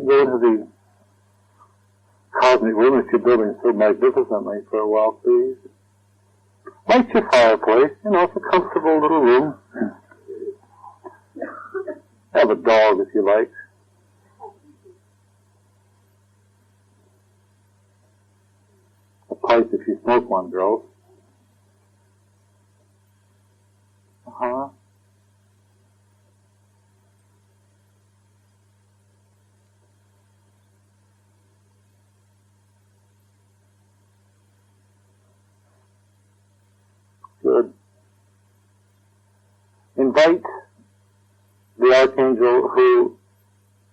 go into the cosmic room if you're building so magnificently for a while, please. Light your fireplace. It's a comfortable little room. Have a dog if you like. A pipe if you smoke one, girls. Uh-huh. Good. Invite the Archangel who,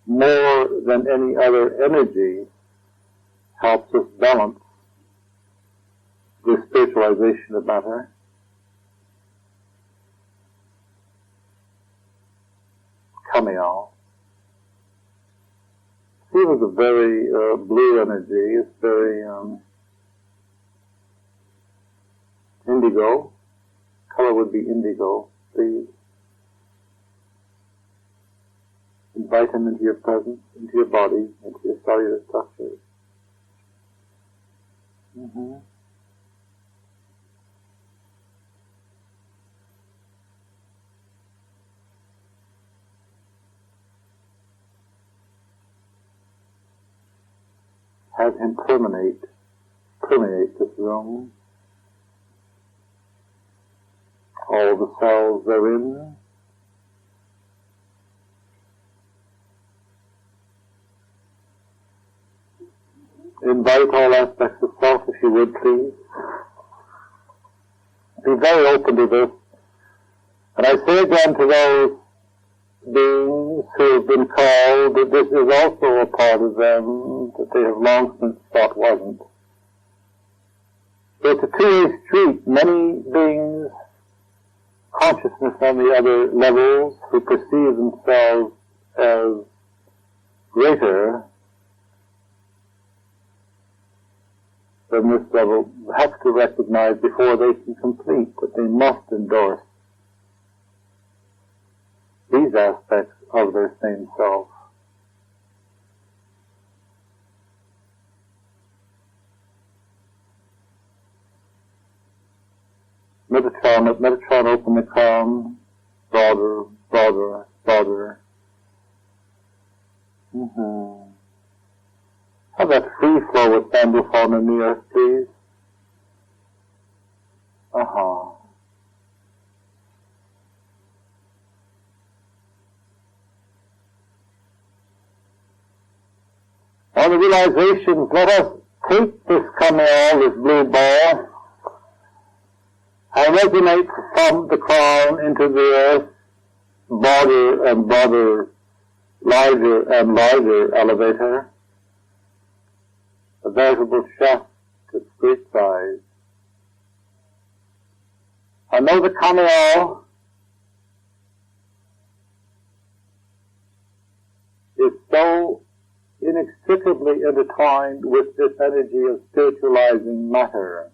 more than any other energy, helps us balance the spiritualization of matter. Kamial. He was a very blue energy. It's very indigo. Color would be indigo. Please invite him into your presence, into your body, into your cellular structures. Mm-hmm. Have him permeate this room. All the cells therein. Invite all aspects of self, if you would, please. Be very open to this. And I say again to those beings who have been called that this is also a part of them that they have long since thought wasn't. So it's a two-way street. Many beings, consciousness on the other levels, who perceive themselves as greater than this level, have to recognize before they can complete that they must endorse these aspects of their same self. Meditaion, open the crown, broader. Mm-hmm. Have that free flow with Sandalphon in the earth, please. Uh-huh. On the realization, let us take this Kamial, this blue ball, and resonate from the crown into the earth, broader and broader, larger and larger elevator, a veritable shaft of great size. I know the Kamial is so inextricably intertwined with this energy of spiritualizing matter.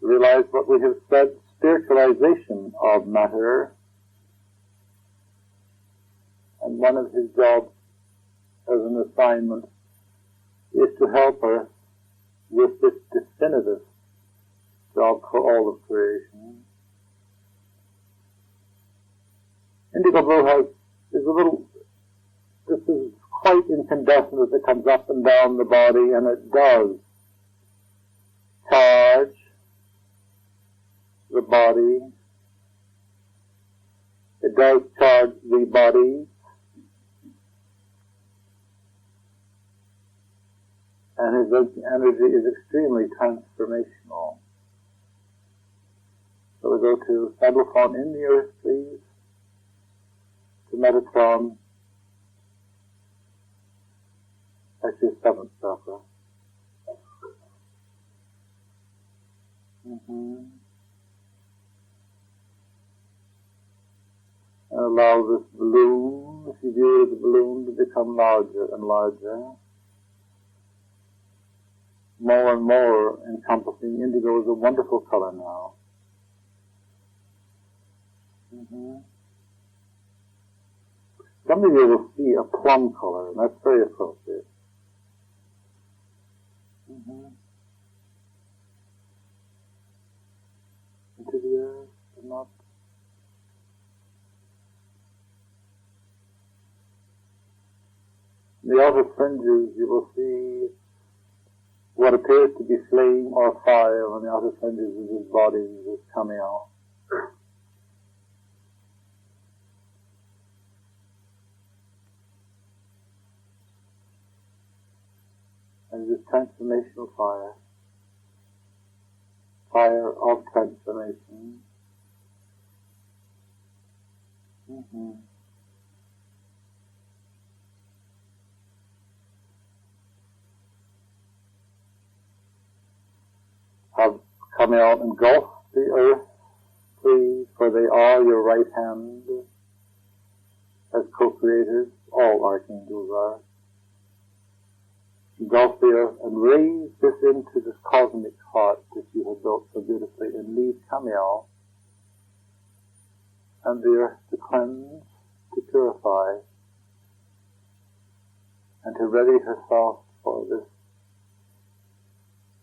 Realize what we have said, spiritualization of matter, and one of his jobs as an assignment is to help us with this definitive job for all of creation. Indigo blue this is quite incandescent as it comes up and down the body, and it does charge the body. It does charge the body. And his energy is extremely transformational. So we go to Sandalphon in the earth, please, to Meditaion. That's your seventh chakra. Mm-hmm. And allow this balloon, if you view it as a balloon, to become larger and larger. More and more encompassing. Indigo is a wonderful color now. Mm-hmm. Some of you will see a plum color, and that's very appropriate. Into the earth, and not. In the outer fringes, you will see what appears to be flame or fire on the outer fringes of his body is coming out. And this transformational fire, fire of transformation. Have come out and engulf the earth, please, for they are your right hand as co-creators, all archangels are. Engulf the earth and raise this into this cosmic heart that you have built so beautifully, and leave Kamiel and the earth to cleanse, to purify, and to ready herself for this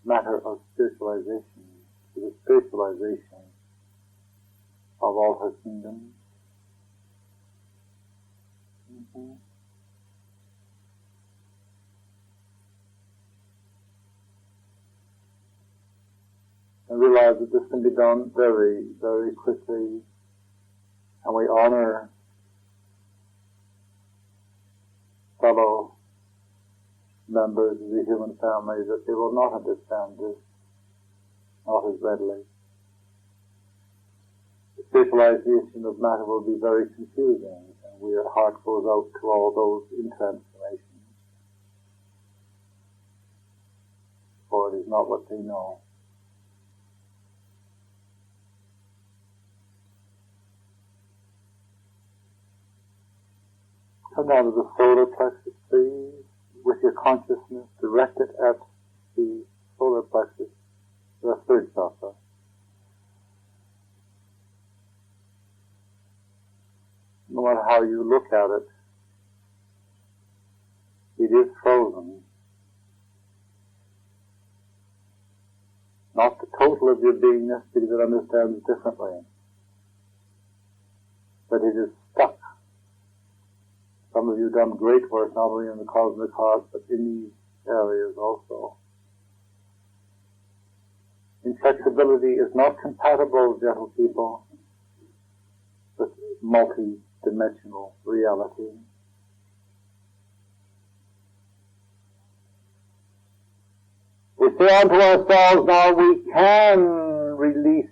matter of spiritualization, to the spiritualization of all her kingdoms. And realize that this can be done very, very quickly, and we honor fellow members of the human family that they will not understand this, not as readily. The spiritualization of matter will be very confusing, and our heart goes out to all those in transformation, for it is not what they know. Come down to the solar plexus, please, with your consciousness, direct it at the solar plexus, the third chakra. No matter how you look at it, it is frozen. Not the total of your beingness, because it understands differently, but it is stuck. Some of you have done great work, not only in the cosmic heart, but in these areas also. Inflexibility is not compatible, gentle people, with multi-dimensional reality. We say unto ourselves, now we can release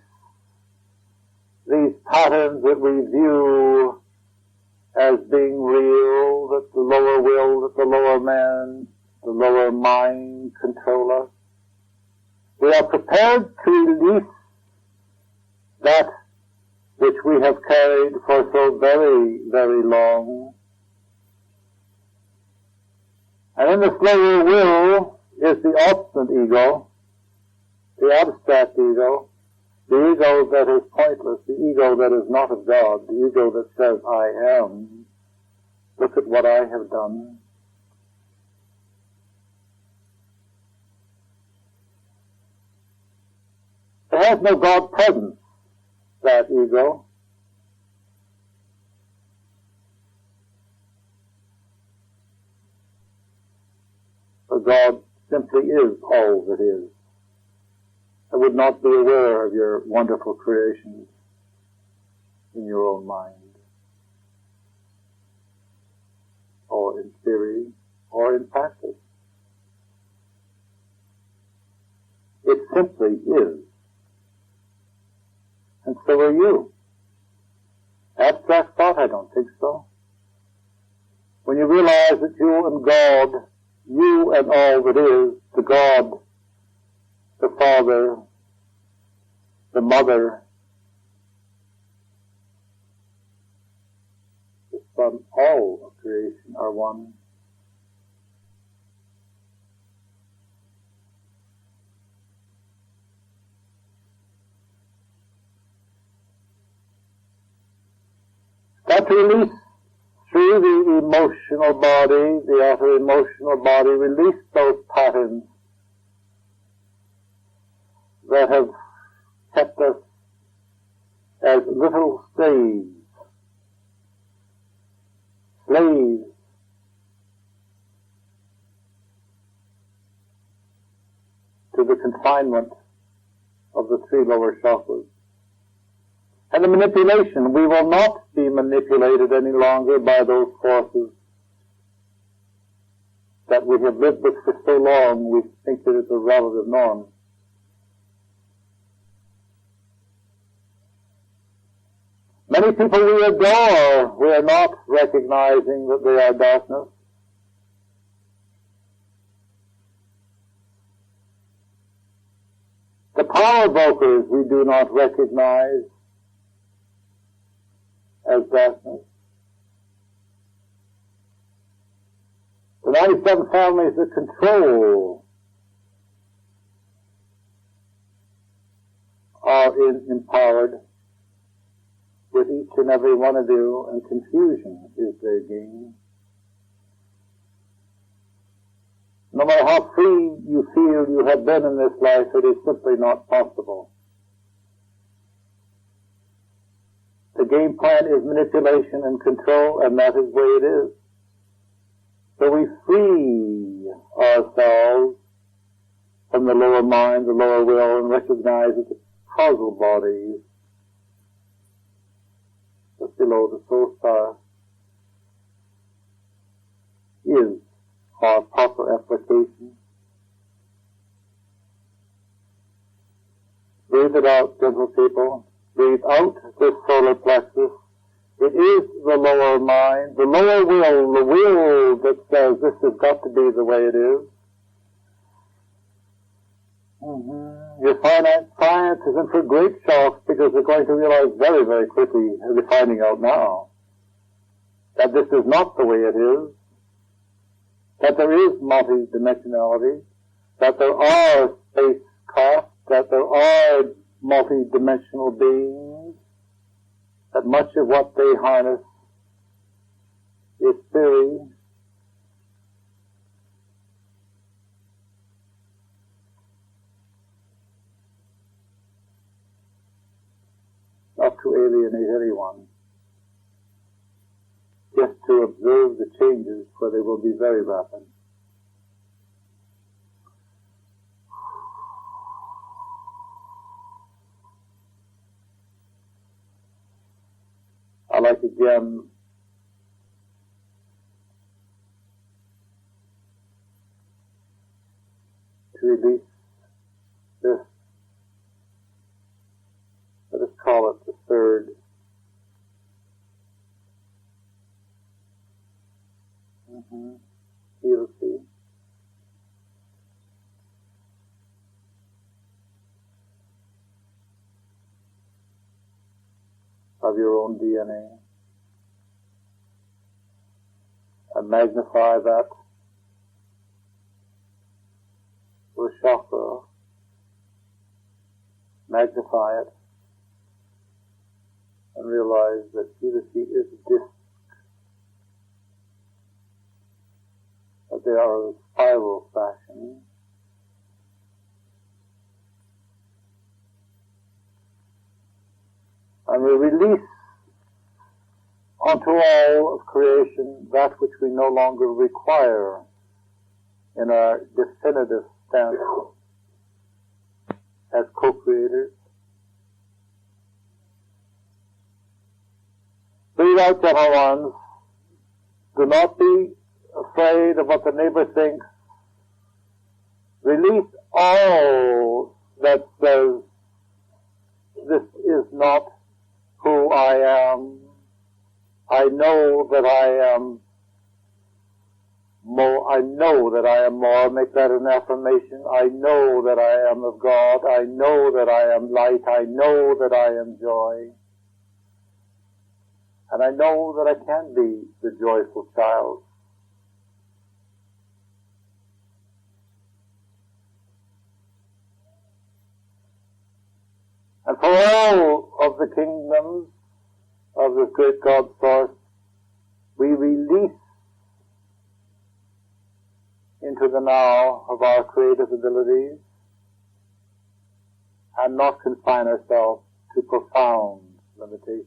these patterns that we view as being real, that the lower will, that the lower man, the lower mind control us. We are prepared to release that which we have carried for so very, very long. And in this lower will is the obstinate ego, the abstract ego, the ego that is pointless, the ego that is not of God, the ego that says, I am. Look at what I have done. It has no God presence, that ego. For God simply is all that is. I would not be aware of your wonderful creations in your own mind, or in theory, or in practice. It simply is. And so are you. Abstract thought? I don't think so. When you realize that you and God, you and all that is, the God, the Father, the Mother, the Son, all of creation are one. Start to release through the emotional body, the outer emotional body, release those patterns that have kept us as little slaves to the confinement of the three lower chakras. And the manipulation, we will not be manipulated any longer by those forces that we have lived with for so long, we think that it's a relative norm. Many people we adore, we are not recognizing that they are darkness. The power brokers we do not recognize as darkness. The 97 families that control are empowered with each and every one of you, and confusion is their game. No matter how free you feel you have been in this life, it is simply not possible. The game plan is manipulation and control, and that is the way it is. So we free ourselves from the lower mind, the lower will, and recognize that the causal body just below the soul star is our proper application. Breathe it out, gentle people. Breathe out this solar plexus. It is the lower mind, the lower will, the will that says this has got to be the way it is. Your finite science is in for great shocks because they're going to realize very, very quickly, as they're finding out now, that this is not the way it is, that there is multi-dimensionality, that there are spacecraft, that there are multi-dimensional beings, that much of what they harness is theory. Not to alienate anyone, just to observe the changes, for they will be very rapid. I'd like again to release this, let us call it the third helixy. Of your own DNA, and magnify that to a chakra, magnify it, and realize that helixy is a disc, that they are a spiral fashion, and we release onto all of creation that which we no longer require in our definitive stance as co-creators. Breathe out, gentle ones. Do not be afraid of what the neighbor thinks. Release all that says, this is not who I am. I know that I am more. I know that I am more. Make that an affirmation. I know that I am of God. I know that I am light. I know that I am joy. And I know that I can be the joyful child. And for all of the kingdoms of this great God source, we release into the now of our creative abilities and not confine ourselves to profound limitations.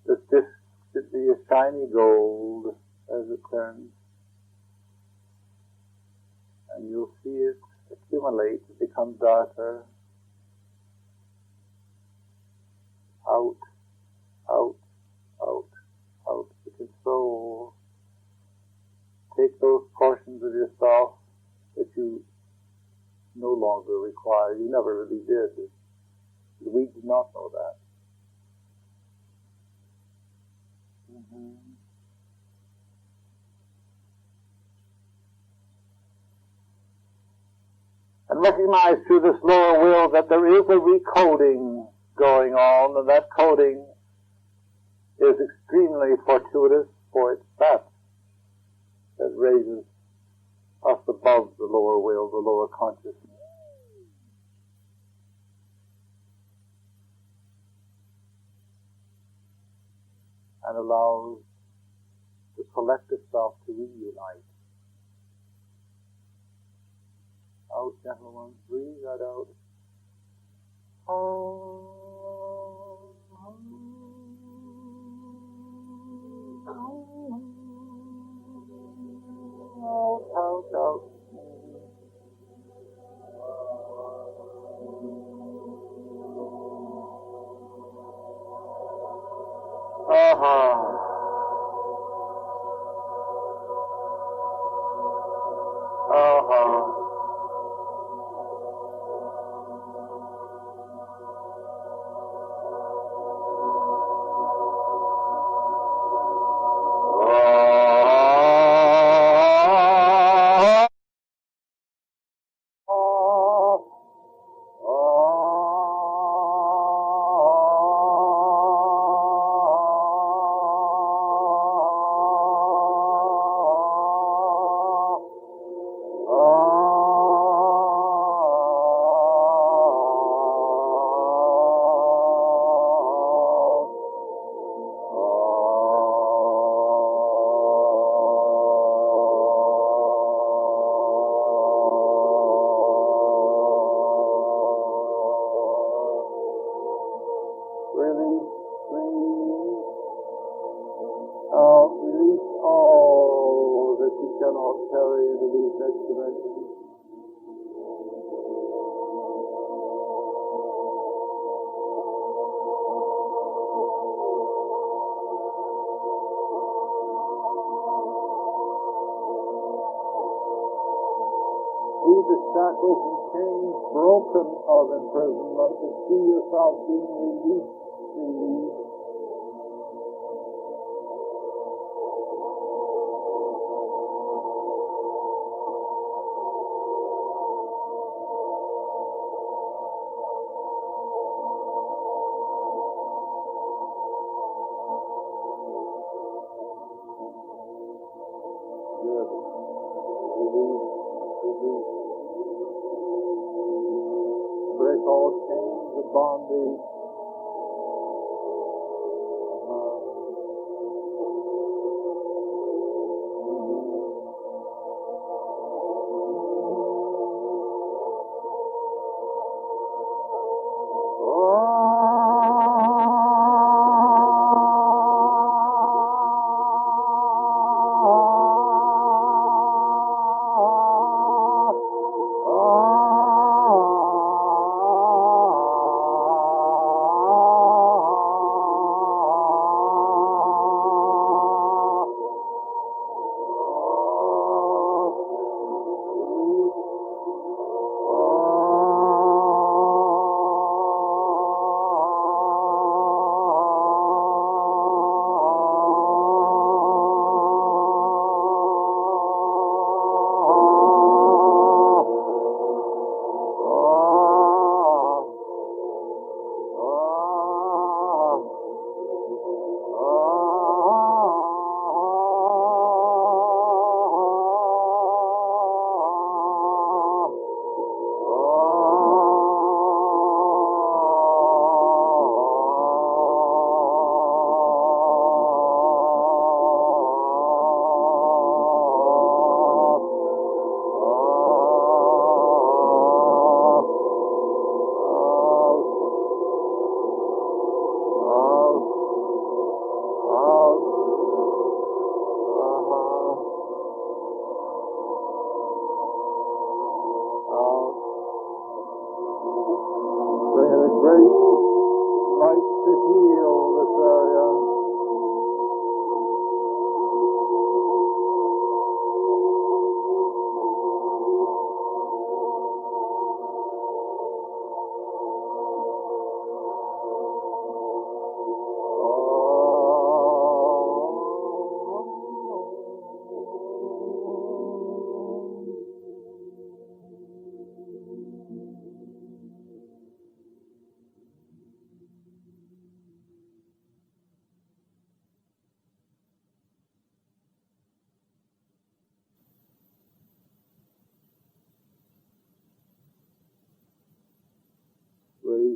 This disc should be a shiny gold as it turns, and you'll see it accumulate, it becomes darker, out, out, out, out. You can so take those portions of yourself that you no longer require. You never really did. We did not know that. And recognize through this lower will that there is a recoding going on, and that coding is extremely fortuitous, for it's that raises us above the lower will, the lower consciousness. And allows the collective self to reunite. Out, gentlemen, breathe that out. Out, out, out. Shackles and chains broken of imprisonment, to see yourself being released. Good. Release. Break all chains of bondage.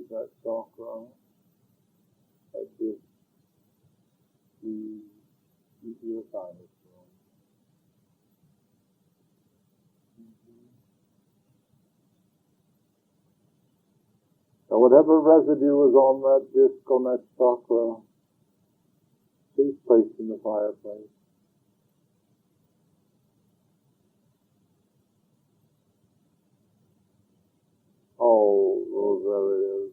use that chakra at this your sinus room. So whatever residue is on that disc, on that chakra, please place in the fireplace. All those areas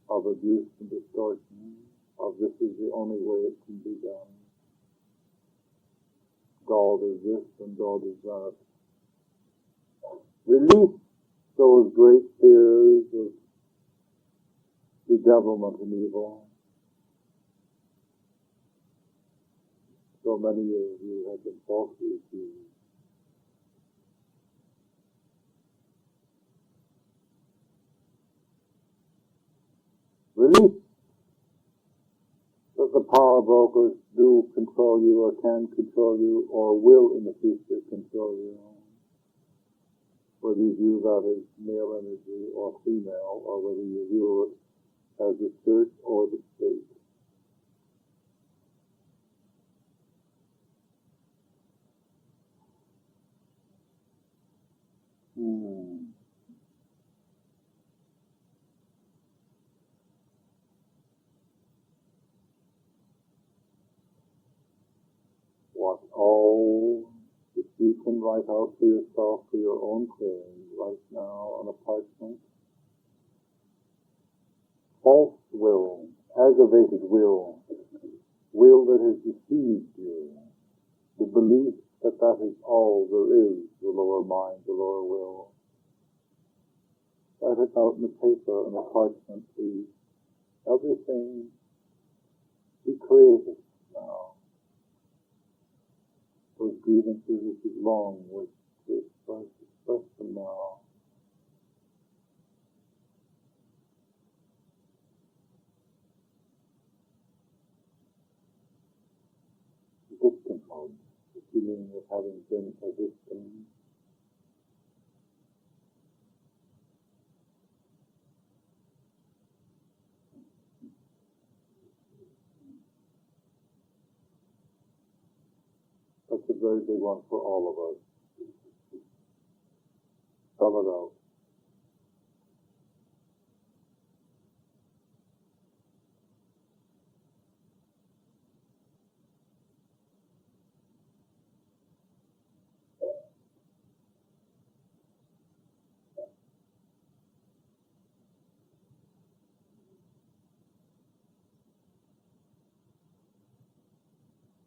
of abuse and distortion, of this is the only way it can be done. God is this and God is that. Release those great fears of bedevilment and evil. So many of you have been falsely accused. Release that the power brokers do control you or can control you or will in the future control you. Whether you view that as male energy or female, or whether you view it as the church or the state. What all that you can write out for yourself for your own clearing right now on a parchment. False will, aggravated will that has deceived you, the belief that that is all there is, the lower mind, the lower will. Write it out in the paper, on a parchment, please. Everything be creative now. Those grievances which is long with to express them now. Victimhood, the feeling of having been a victim. That's a very big one for all of us. Spell it out.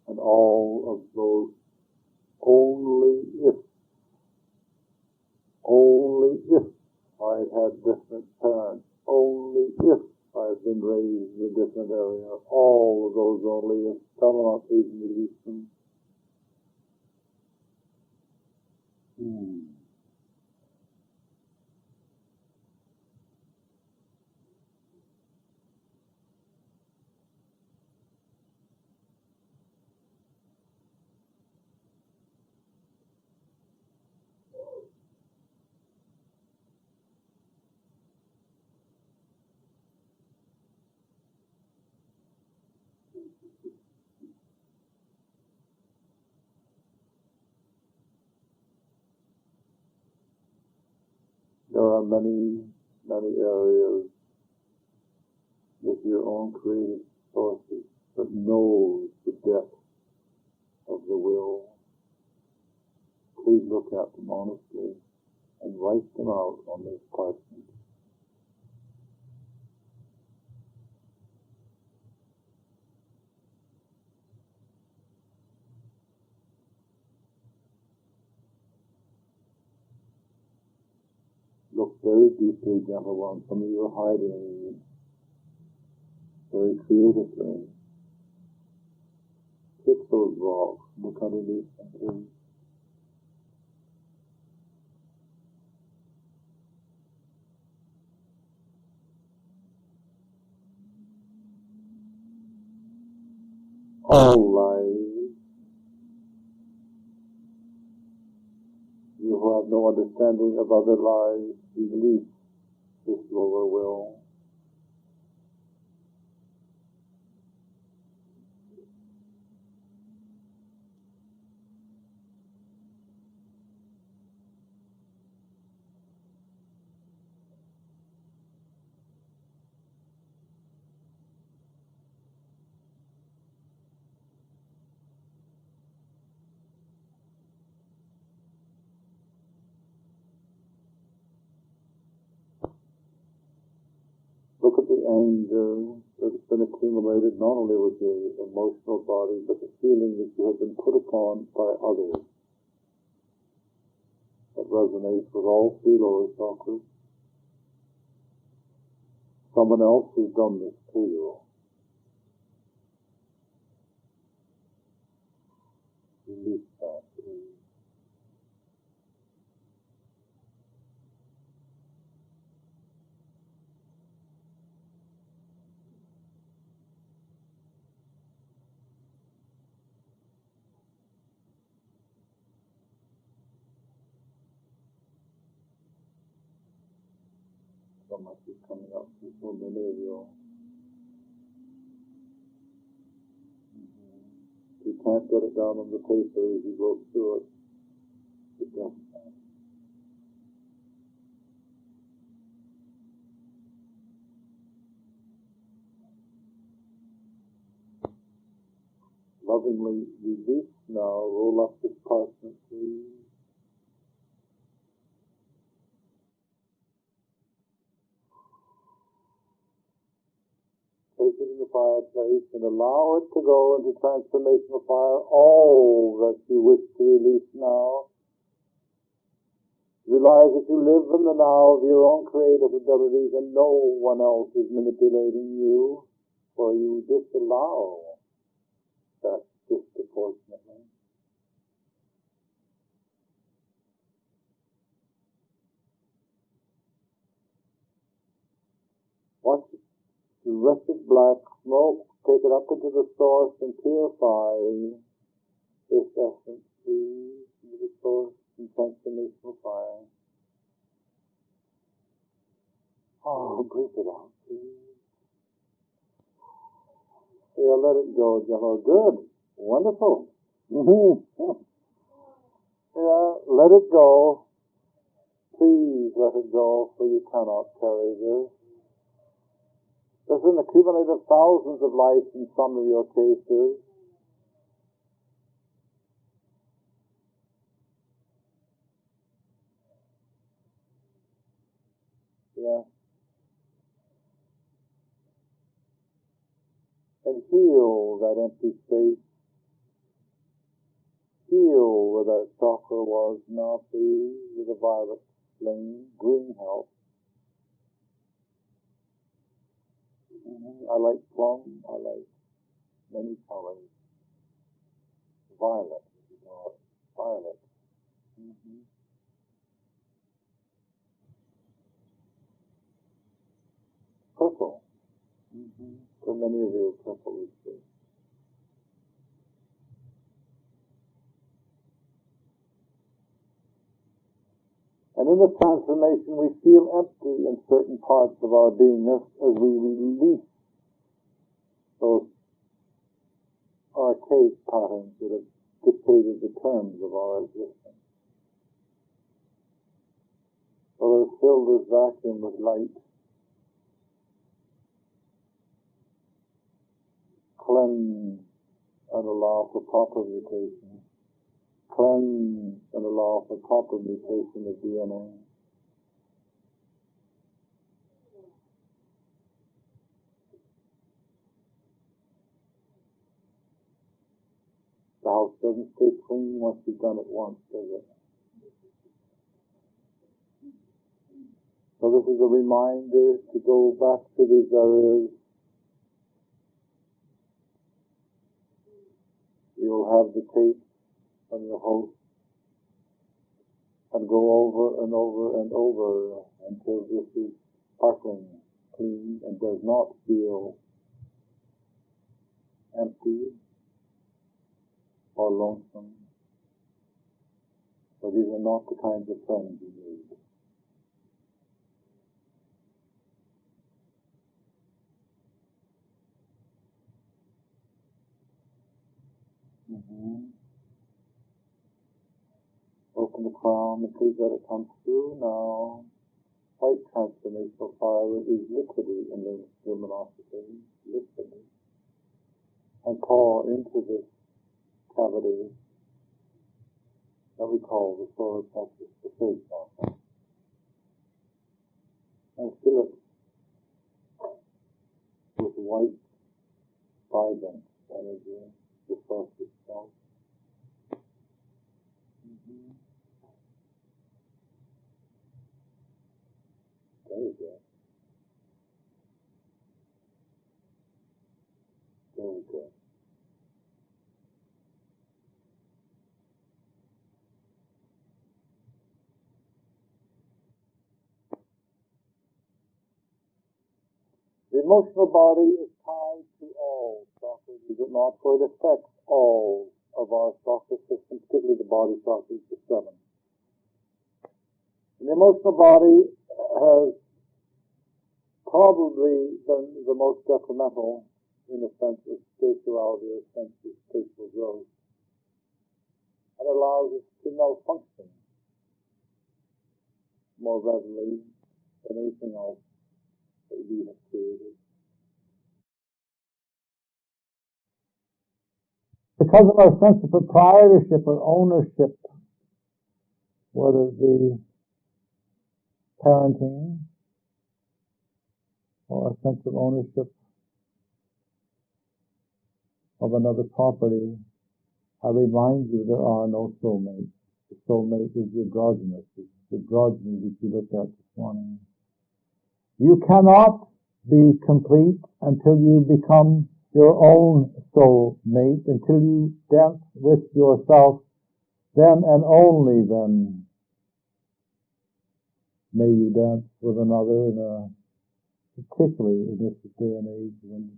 And all of those only if I had different parents, only if I had been raised in a different area, all of those only if, tell them out, please, and release them. There are many, many areas with your own creative sources that knows the depth of the will. Please look at them honestly and write them out on this parchment. Look very deeply, gentle one. Some of you are hiding very creatively. Pick those rocks, look underneath them, please. All lies. You who have no understanding of other lies, release this lower will. Look at the anger that's been accumulated not only with the emotional body, but the feeling that you have been put upon by others. That resonates with all three lower chakras. Someone else has done this to you. Release that, please. So much is coming up for so many of you. You can't get it down on the paper as you go through it. It doesn't matter. Lovingly release now. Roll up this parchment, please. Take it in the fireplace and allow it to go into transformational fire. All that you wish to release now. Realize that you live in the now of your own creative abilities and no one else is manipulating you, for you disallow that disproportionately. Watch the wretched black smoke, take it up into the source and purify this essence, please, into the source and transformational fire. Oh, breathe it out, please. Yeah, let it go, Jello. Good. Wonderful. Yeah, let it go. Please let it go, for you cannot carry this. There's an accumulated of thousands of lives in some of your cases. Yeah. And heal that empty space. Heal where that chakra was, now please, with a violet flame. Green help. I like plum. I like many colors. Violet, you know, violet. Purple. For many of you, purple is good. And in the transformation, we feel empty in certain parts of our beingness as we release those archaic patterns that have dictated the terms of our existence. So there's filled this vacuum with light. Cleanse and allow for proper mutation. Cleanse and allow for proper mutation of DNA. The house doesn't stay clean once you've done it once, does it? So this is a reminder to go back to these areas. You'll have the tape on your host and go over and over and over until this is sparkling clean and does not feel empty or lonesome. So these are not the kinds of friends you need. Open the crown and please let it come through now. White transformational fire is liquidy in luminosity, liquidy, and pour into this cavity that we call the solar plexus, the third chakra, and fill it with white, vibrant energy, the source itself. Very good. Very good. The emotional body is tied to all chakras, is it not? For it affects all of our chakra systems, particularly the body chakras, the seven. And the emotional body has probably been the most detrimental in the sense of spirituality or sense of spiritual growth. It allows us to malfunction more readily than anything else that we have created. Because of our sense of proprietorship or ownership, whether it be parenting or a sense of ownership of another property, I remind you there are no soulmates. The soulmate is the androgynous, it's the androgyny that you looked at this morning. You cannot be complete until you become your own soulmate, until you dance with yourself. Then and only then may you dance with another, particularly in this day and age when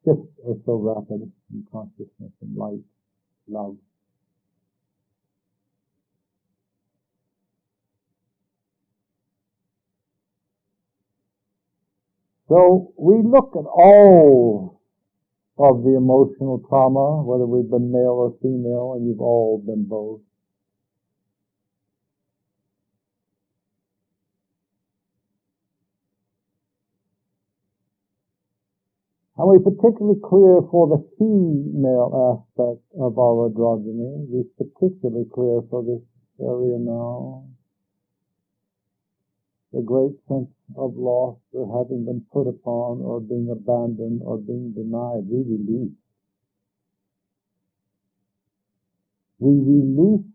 shifts are so rapid in consciousness and light, love. So we look at all of the emotional trauma, whether we've been male or female, and you've all been both. And we particularly clear for the female aspect of our androgyny. We particularly clear for this area now. The great sense of loss or having been put upon or being abandoned or being denied, we release. We release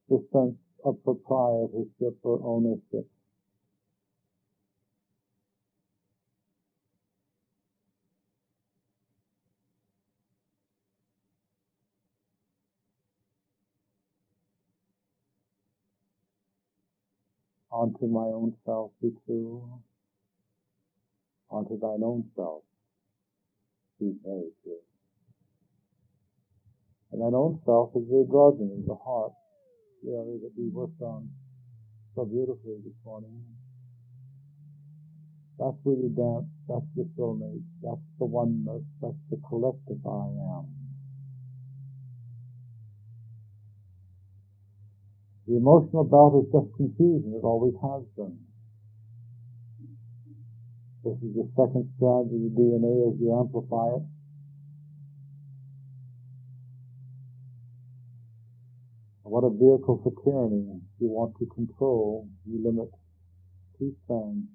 the sense of proprietorship or ownership. Unto my own self be true. Unto thine own self be very true. And thine own self is the androgyny, the heart, the area that we worked on so beautifully this morning. That's where you dance, that's your soulmate, that's the oneness, that's the collective I am. The emotional belt is just confusion, it always has been. This is the second strand of the DNA as you amplify it. What a vehicle for tyranny. If you want to control, you limit two strands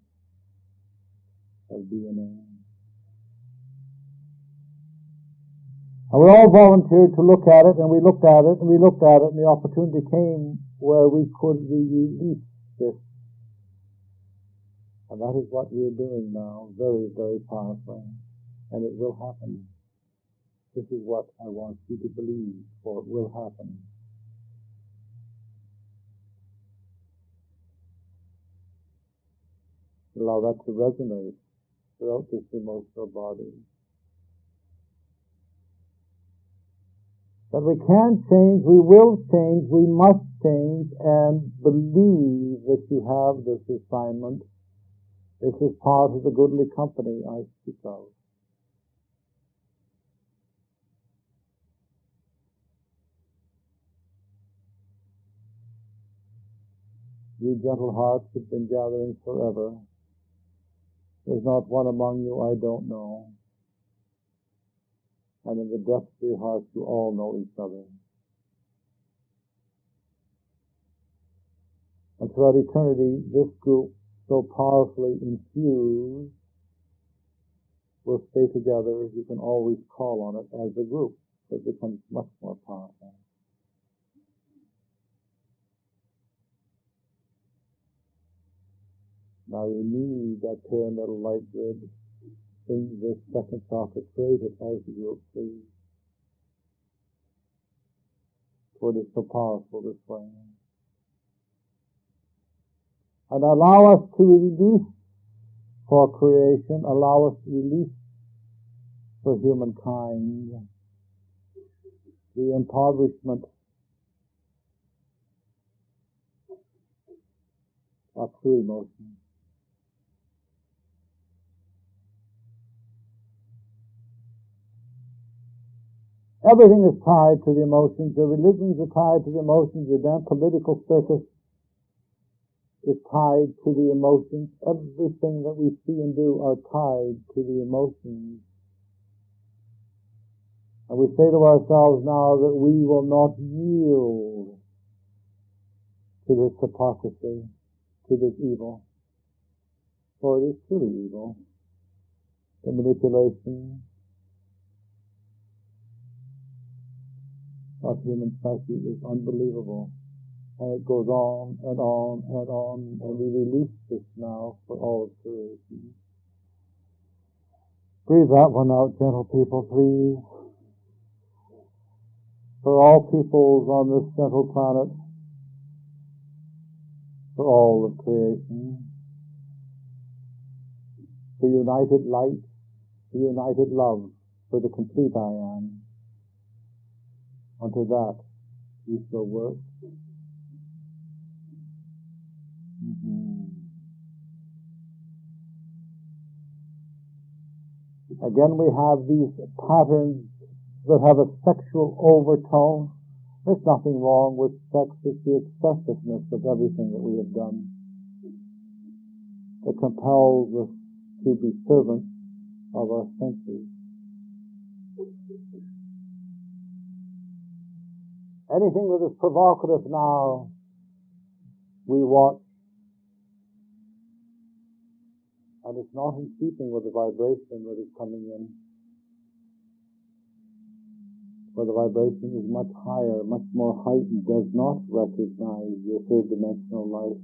of DNA. And we all volunteered to look at it, and we looked at it, and we looked at it, and the opportunity came where we could release this. And that is what we're doing now, very, very powerfully. And it will happen. This is what I want you to believe, for it will happen. Allow that to resonate throughout this emotional body. That we can change, we will change, we must change, and believe that you have this assignment. This is part of the goodly company I speak of. You gentle hearts have been gathering forever. There's not one among you I don't know. And in the depths of your hearts, you all know each other. And throughout eternity, this group, so powerfully infused, will stay together. You can always call on it as a group. So it becomes much more powerful. Now you need that pyramidal light grid in this second chakra, create it as a group, please. For it is so powerful this way. And allow us to release for creation, allow us to release for humankind the impoverishment of true emotion. Everything is tied to the emotions. Your religions are tied to the emotions. Your damn political circus is tied to the emotions. Everything that we see and do are tied to the emotions. And we say to ourselves now that we will not yield to this hypocrisy, to this evil. For it is truly evil. The manipulation of human psyche is unbelievable. And it goes on and on and on, and we release this now for all of creation. Breathe that one out, gentle people, please. For all peoples on this gentle planet, for all of creation, for united light, for united love, for the complete I am. Unto that we shall work. Again, we have these patterns that have a sexual overtone. There's nothing wrong with sex. It's the excessiveness of everything that we have done that compels us to be servants of our senses. Anything that is provocative now, we watch. And it's not in keeping with the vibration that is coming in. Where the vibration is much higher, much more heightened, does not recognize your third-dimensional life.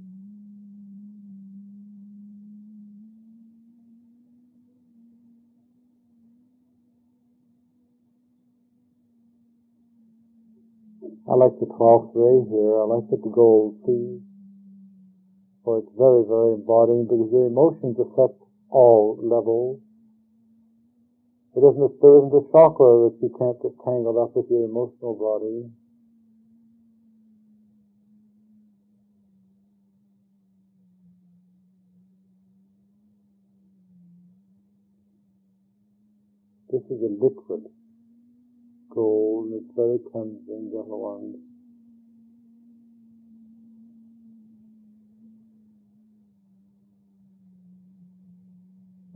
I like the 12th ray here. I like the gold, please. For it's very, very embodying, because your emotions affect all levels. There isn't a chakra that you can't get tangled up with your emotional body. This is a liquid gold, and it's very cleansing, gentle ones.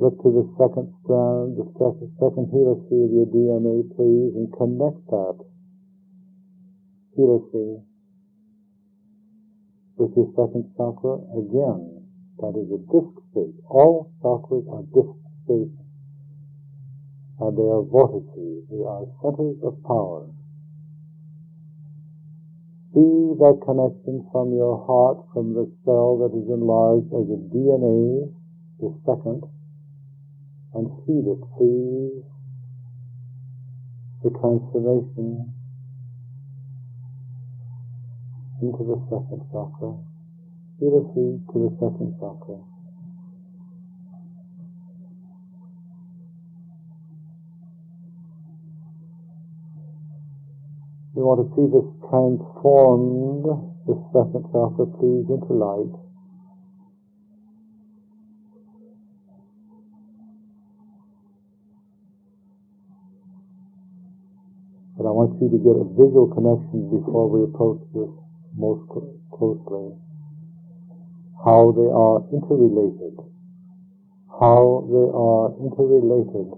Look to the second strand, the second helix of your DNA, please, and connect that helix with your second chakra. Again, that is a disc shape. All chakras are disc shaped, and they are vortices. They are centers of power. See that connection from your heart, from the cell that is enlarged as a DNA, the second, and feed it, please, the transformation into the second chakra. Feel a seed to the second chakra. We want to see this transformed, the second chakra, please, into light. But I want you to get a visual connection before we approach this most closely. how they are interrelated. How they are interrelated.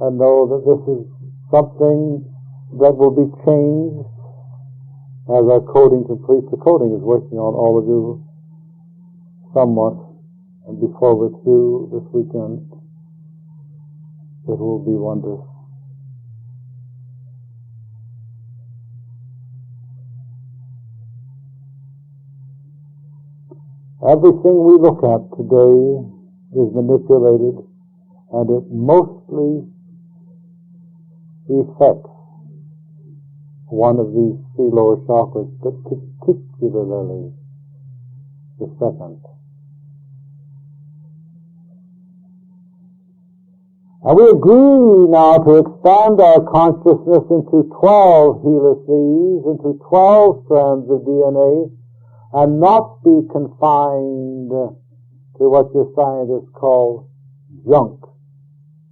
And know that this is something that will be changed as our coding completes. The coding is working on all of you somewhat, and before we're through this weekend, it will be wondrous. Everything we look at today is manipulated, and it mostly affects one of these three lower chakras, but particularly the second. And we agree now to expand our consciousness into 12 helices, into 12 strands of DNA, and not be confined to what your scientists call junk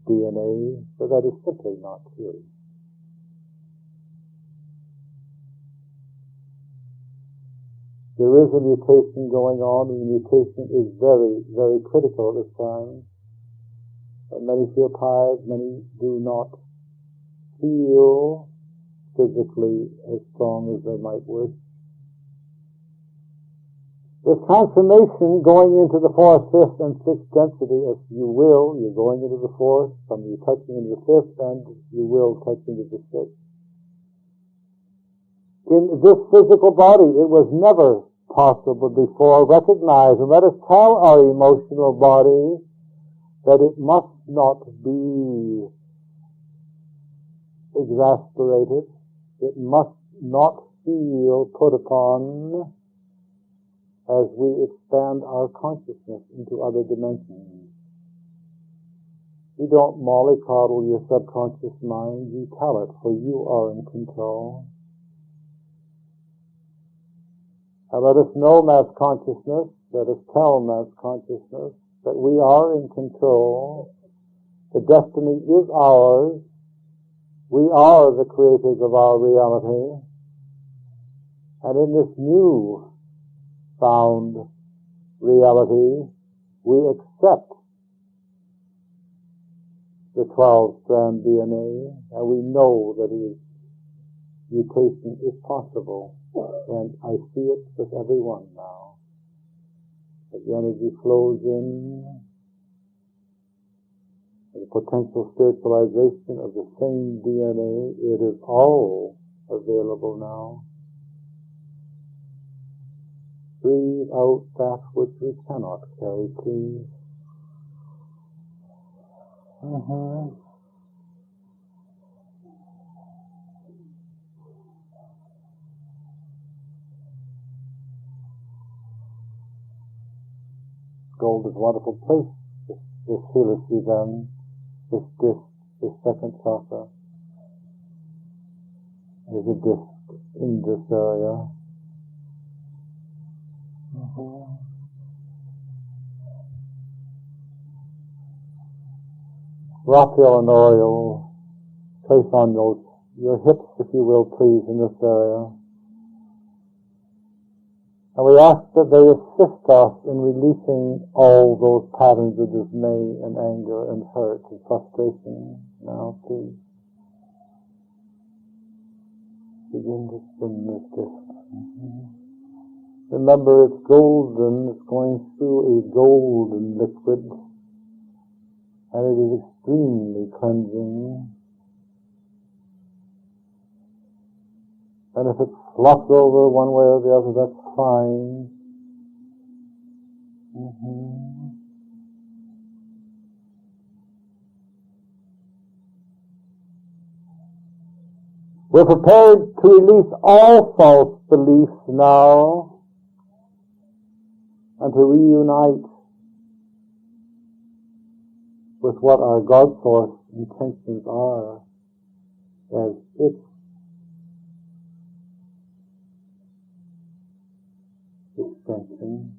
DNA, for that is simply not true. There is a mutation going on, and the mutation is very, very critical at this time. But many feel tired, many do not feel physically as strong as they might wish. This transformation going into the fourth, fifth, and sixth density, if you will, you're going into the fourth, some of you touching into the fifth, and you will touch into the sixth. In this physical body, it was never possible before. Recognize and let us tell our emotional body that it must not be exasperated. It must not feel put upon as we expand our consciousness into other dimensions. You don't mollycoddle your subconscious mind, you tell it, for you are in control. And let us know mass consciousness, let us tell mass consciousness that we are in control. The destiny is ours. We are the creators of our reality. And in this new found reality, we accept the 12-strand DNA, and we know that mutation is possible. And I see it with everyone now. As the energy flows in, the potential spiritualization of the same DNA, it is all available now. Breathe out that which we cannot carry, please. Gold is a wonderful place. This helice then, this disc, this second chakra, is a disc in this area. Raphael and Oriel, place on your hips, if you will, please, in this area. And we ask that they assist us in releasing all those patterns of dismay and anger and hurt and frustration. Now, please, begin to spin this disc. Remember, it's golden, it's going through a golden liquid, and it is extremely cleansing. And if it flops over one way or the other, that's fine. We're prepared to release all false beliefs now and to reunite with what our God Source intentions are as its extension.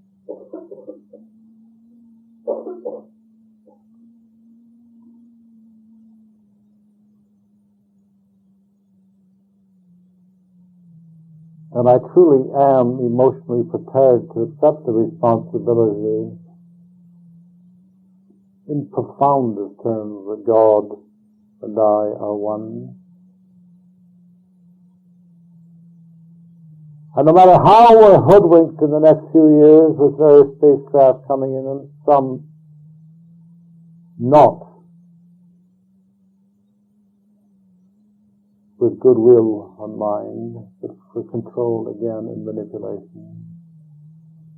And I truly am emotionally prepared to accept the responsibility in profoundest terms that God and I are one. And no matter how we're hoodwinked in the next few years with various spacecraft coming in and some not with goodwill on mind, but for control again and manipulation,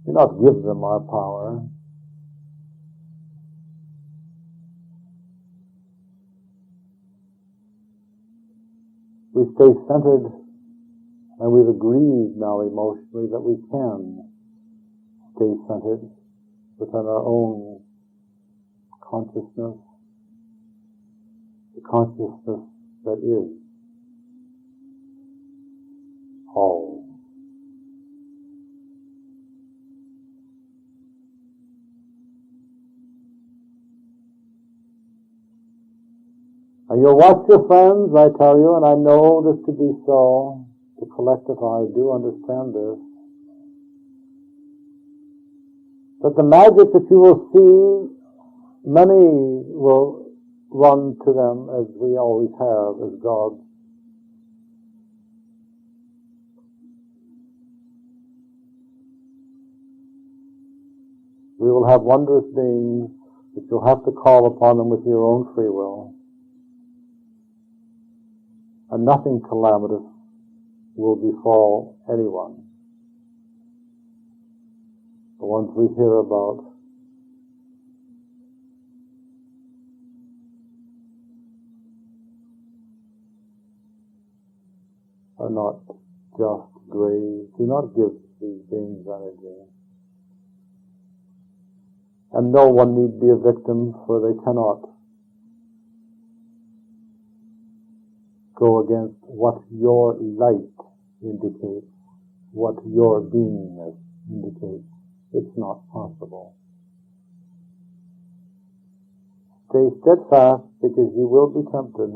do not give them our power. We stay centered, and we've agreed now emotionally that we can stay centered within our own consciousness, the consciousness that is all. And you'll watch your friends, I tell you, and I know this to be so. The collective I do understand this. But the magic that you will see, many will run to them, as we always have, as God. We will have wondrous beings, but you'll have to call upon them with your own free will. And nothing calamitous will befall anyone. The ones we hear about are not just graves. Do not give these beings energy. And no one need be a victim, for they cannot go against what your light indicates, what your beingness indicates. It's not possible. Stay steadfast, because you will be tempted.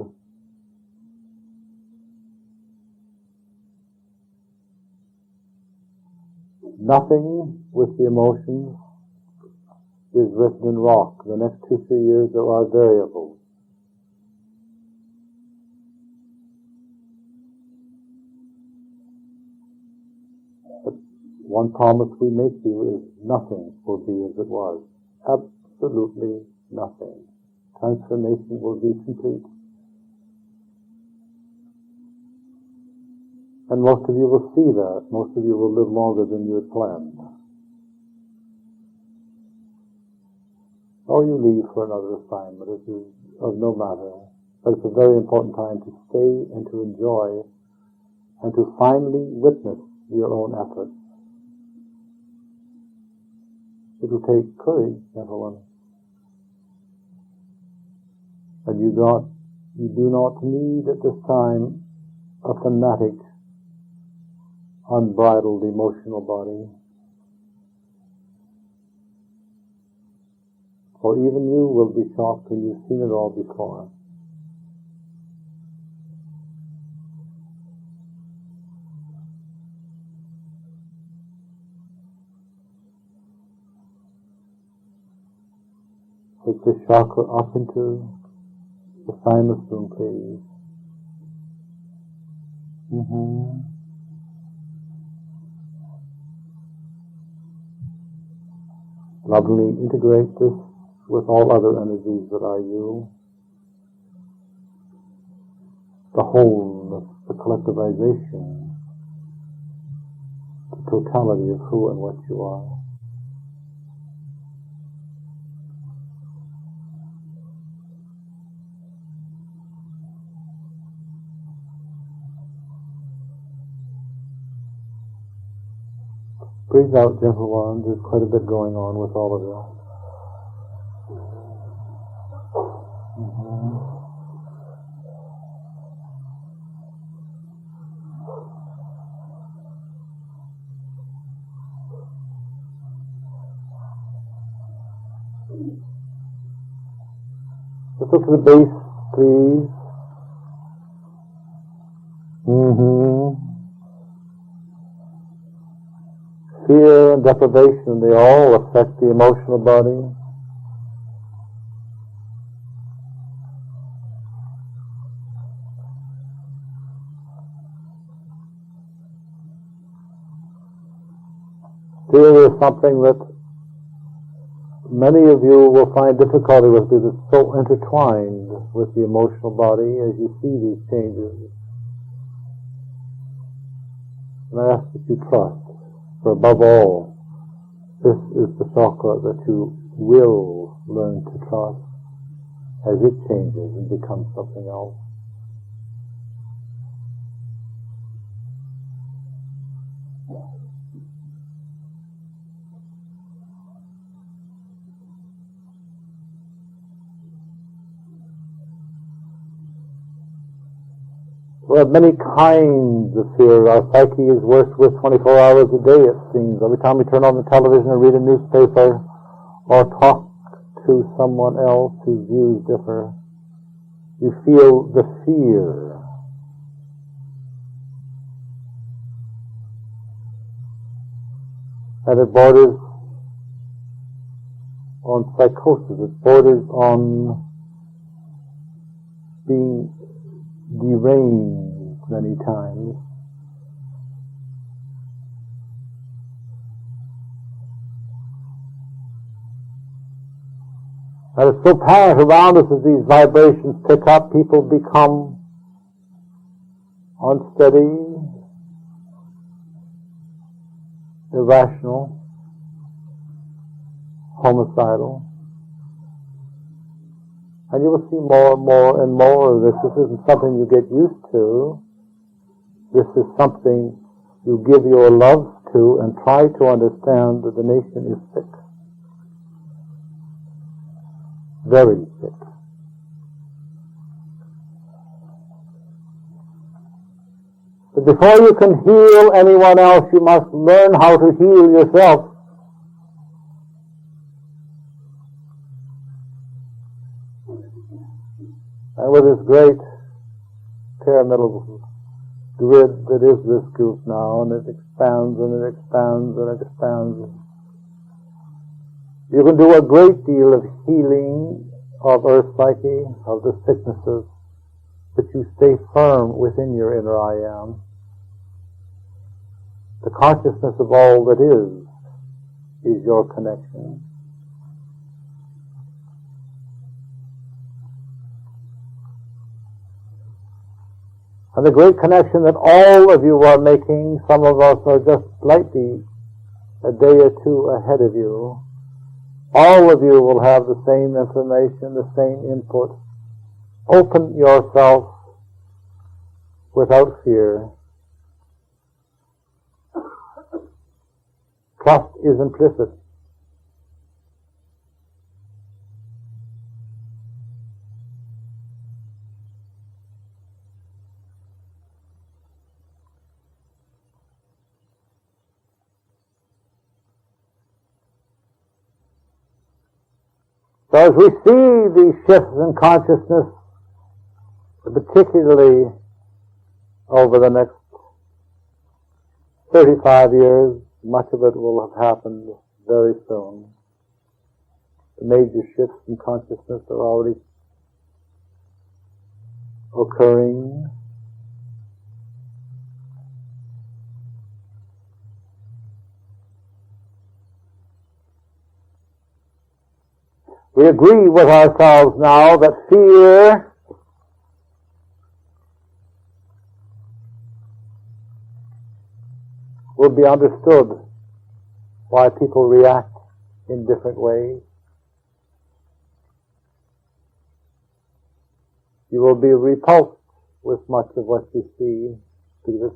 Nothing with the emotions is written in rock. The next 2-3 years there are variables. But one promise we make you is nothing will be as it was. Absolutely nothing. Transformation will be complete. And most of you will see that. Most of you will live longer than you had planned. Or you leave for another assignment. It is of no matter. But it's a very important time to stay and to enjoy and to finally witness your own efforts. It will take courage, gentlemen. And you do not need at this time a fanatic, unbridled emotional body. For even you will be shocked when you've seen it all before. Take the chakra up into the thymus room, please. Lovingly integrate this with all other energies that are you. The wholeness, the collectivization, the totality of who and what you are. Breathe out, gentle ones. There's quite a bit going on with all of you. Let's look to the base, please. fear and deprivation, they all affect the emotional body. Fear is something that many of you will find difficulty with because it's so intertwined with the emotional body as you see these changes. And I ask that you trust, for above all, this is the chakra that you will learn to trust as it changes and becomes something else. We have many kinds of fear. Our psyche is worked with 24 hours a day, it seems. Every time we turn on the television or read a newspaper or talk to someone else whose views differ, you feel the fear. And it borders on psychosis. It borders on being deranged many times. And it's so apparent around us as these vibrations pick up, people become unsteady, irrational, homicidal. And you will see more and more and more of this. This isn't something you get used to. This is something you give your love to and try to understand that the nation is sick. Very sick. But before you can heal anyone else, you must learn how to heal yourself. And with this great pyramidal grid that is this group now, and it expands and it expands and it expands, you can do a great deal of healing of earth psyche, of the sicknesses, but you stay firm within your inner I am. The consciousness of all that is your connection. And the great connection that all of you are making, some of us are just slightly a day or two ahead of you. All of you will have the same information, the same input. Open yourself without fear. Trust is implicit. So as we see these shifts in consciousness, particularly over the next 35 years, much of it will have happened very soon. The major shifts in consciousness are already occurring. We agree with ourselves now that fear will be understood why people react in different ways. You will be repulsed with much of what you see because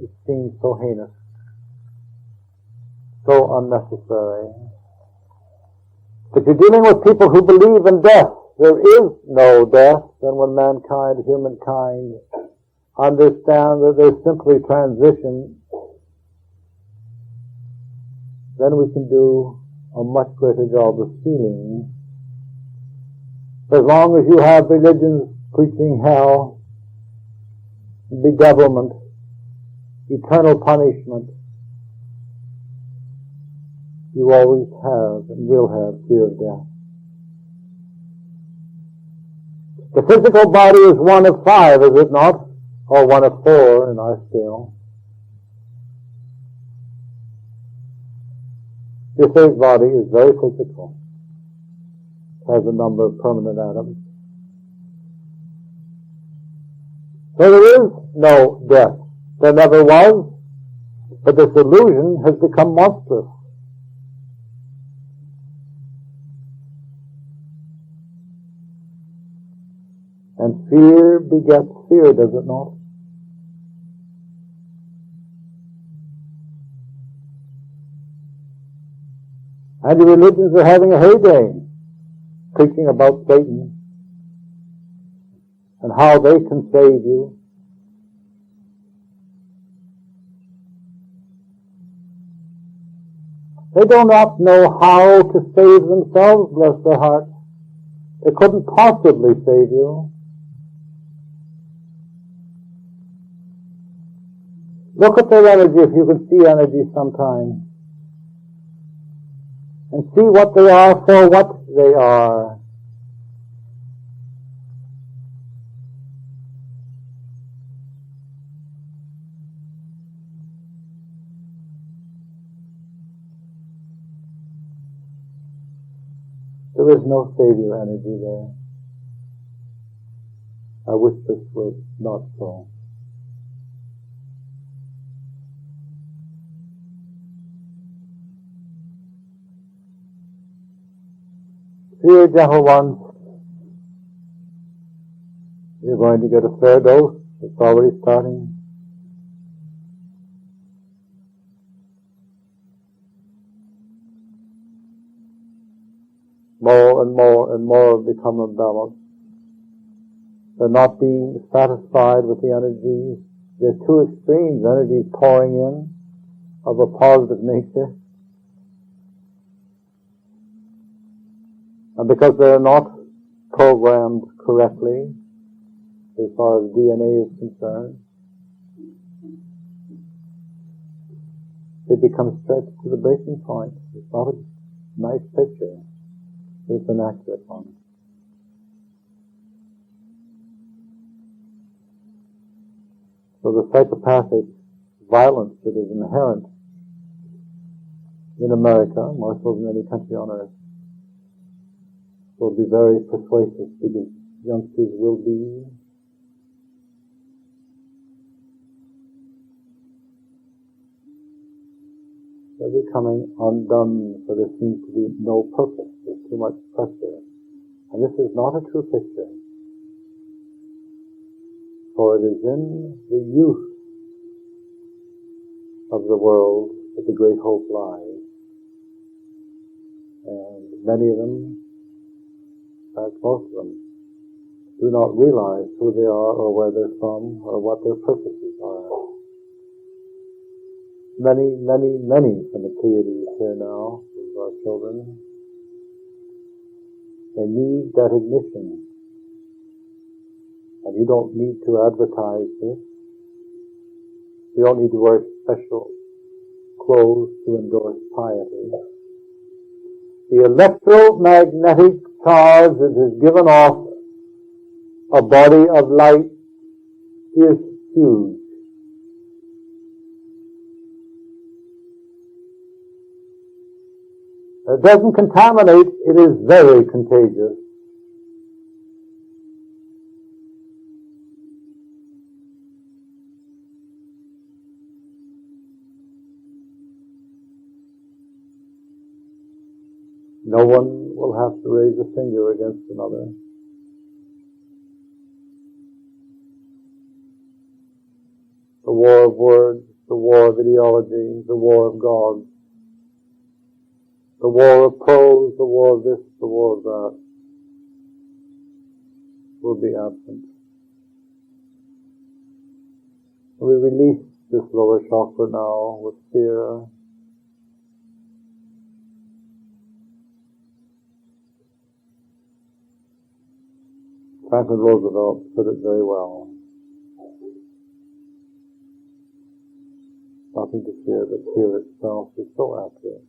it seems so heinous, so unnecessary. But you're dealing with people who believe in death. There is no death. And when mankind, humankind, understand that there's simply transition, then we can do a much greater job of healing. As long as you have religions preaching hell, bedevilment, eternal punishment, you always have and will have fear of death. The physical body is one of 5, is it not? Or one of 4 in our scale. The etheric body is very physical. It has a number of permanent atoms. So there is no death. There never was, but this illusion has become monstrous. And fear begets fear, does it not? And the religions are having a heyday, preaching about Satan and how they can save you. They do not know how to save themselves, bless their hearts. They couldn't possibly save you. Look at their energy, if you can see energy sometime, and see what they are for what they are. There is no savior energy there. I wish this was not so. Dear gentle ones, you're going to get a fair dose. It's already starting. More and more and more become imbalanced. They're not being satisfied with the energies. There's 2 extremes, energies pouring in of a positive nature. And because they're not programmed correctly, as far as DNA is concerned, they become stretched to the breaking point. It's not a nice picture. It's an accurate one. So the psychopathic violence that is inherent in America, more so than any country on earth, will be very persuasive because youngsters will be they're becoming undone, for there seems to be no purpose. There's too much pressure. And this is not a true picture. For it is in the youth of the world that the great hope lies. And many of them, in fact most of them, do not realize who they are or where they're from or what their purposes are. Many, many, many from the Pleiades here now, of our children, they need that ignition. And you don't need to advertise this. You don't need to wear special clothes to endorse piety. The electromagnetic charge that is given off a body of light is huge. It doesn't contaminate, it is very contagious. No one will have to raise a finger against another. The war of words, the war of ideology, the war of gods, the war of prose, the war of this, the war of that, will be absent. We release this lower chakra now with fear. Franklin Roosevelt put it very well. Nothing to fear, but fear itself is so accurate.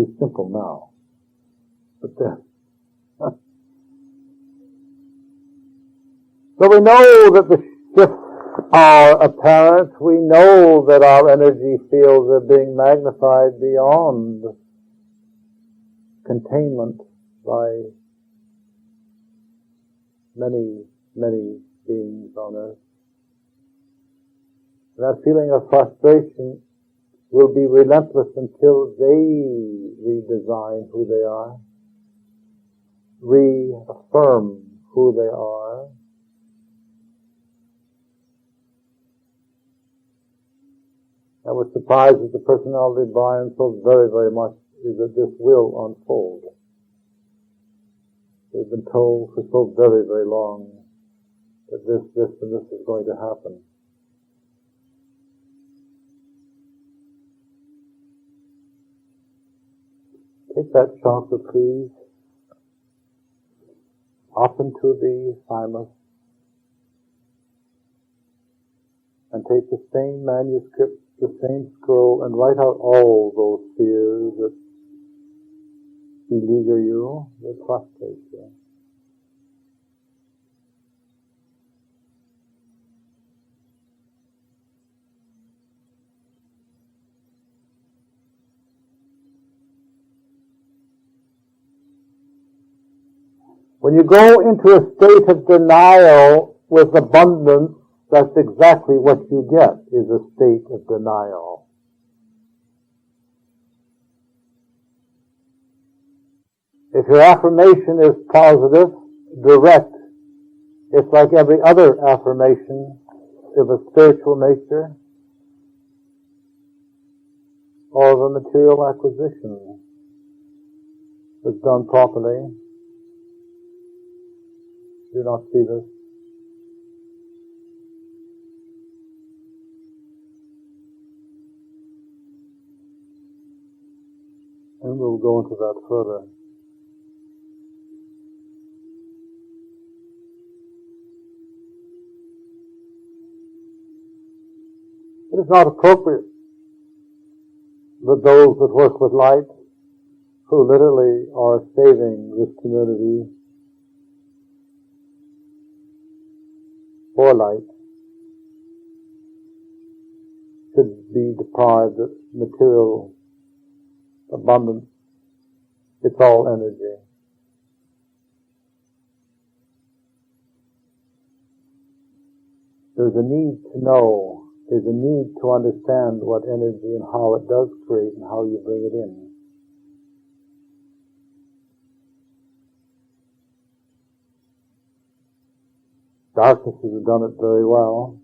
too simple now. But then, so we know that the shifts are apparent. We know that our energy fields are being magnified beyond containment by many, many beings on earth. That feeling of frustration will be relentless until they redesign who they are, reaffirm who they are. I was surprised that the personality of Brian so very, very much is that this will unfold. We've been told for so very, very long that this, and this is going to happen. Take that chakra, please, up into the thymus, and take the same manuscript, the same scroll, and write out all those fears that beleaguer you, that frustrate you. When you go into a state of denial with abundance, that's exactly what you get, is a state of denial. If your affirmation is positive, direct, it's like every other affirmation of a spiritual nature or of a material acquisition that's done properly. Do not see this. And we'll go into that further. It is not appropriate that those that work with light, who literally are saving this community for light, should be deprived of material abundance. It's all energy. There's a need to know, there's a need to understand what energy and how it does create and how you bring it in. Darknesses have done it very well.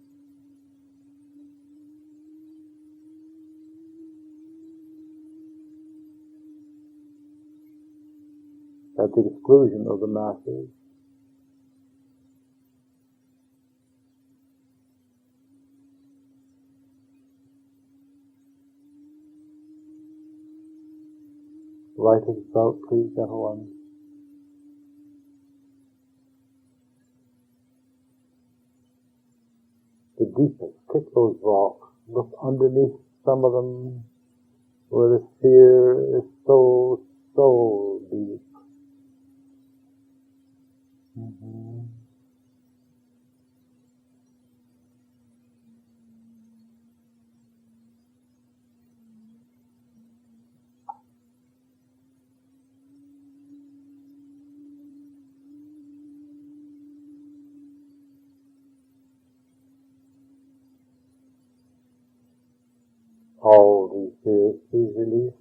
At the exclusion of the masses. Write it out, please, everyone. The deepest, kick those rocks, look underneath some of them where the fear is so, so deep. All these fears, please release.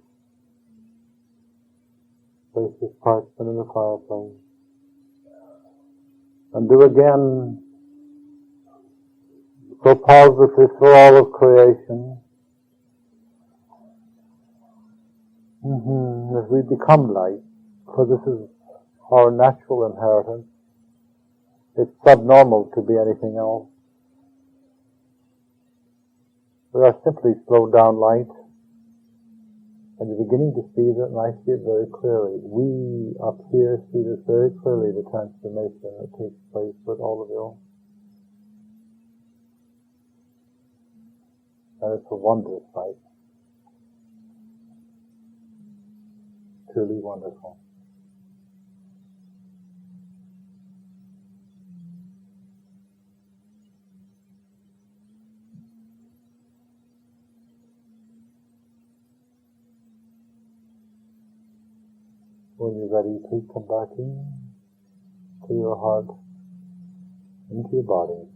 Place this parchment in the fireplace. And do again, so positively through all of creation. As we become light, for this is our natural inheritance, it's subnormal to be anything else. We are simply slowed down light, and you're beginning to see that, and I see it very clearly. We up here see this very clearly, the transformation that takes place with all of you. And it's a wondrous sight. truly wonderful. When you're ready, please come back in to your heart, into your body.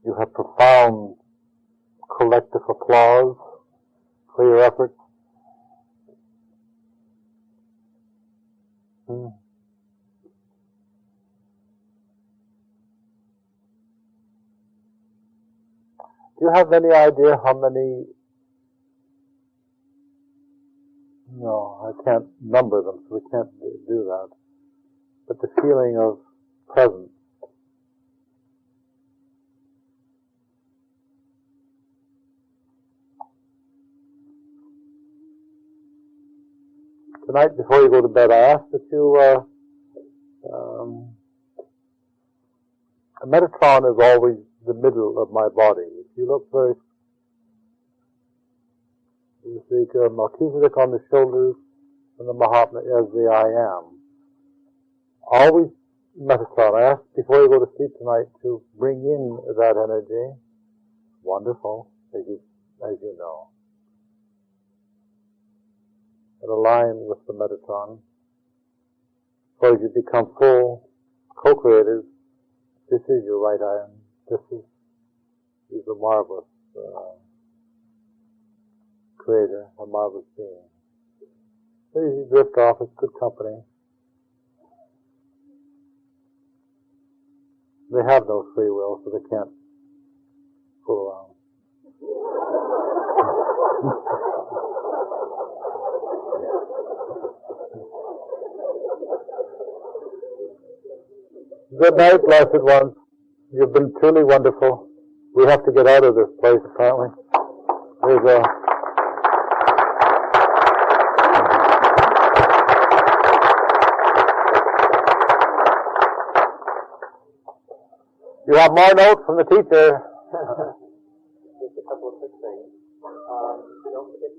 You have profound collective applause for your efforts. Do you have any idea how many? No, I can't number them, so we can't do that. But the feeling of presence. Tonight, before you go to bed, I ask that you, Meditaion is always the middle of my body. If you look very, you see Melchizedek on the shoulders and the Mahatma as the I am. Always Meditaion. I ask before you go to sleep tonight to bring in that energy. Wonderful, as you know. And align with the Meditaion. So as you become full co-creators, this is your right eye, and he's a marvelous creator, a marvelous being. So you drift off, it's good company. They have no free will, so they can't fool around. Good night, blessed ones. You've been truly wonderful. We have to get out of this place, apparently. You have more notes from the teacher. Just a couple of quick things. Don't forget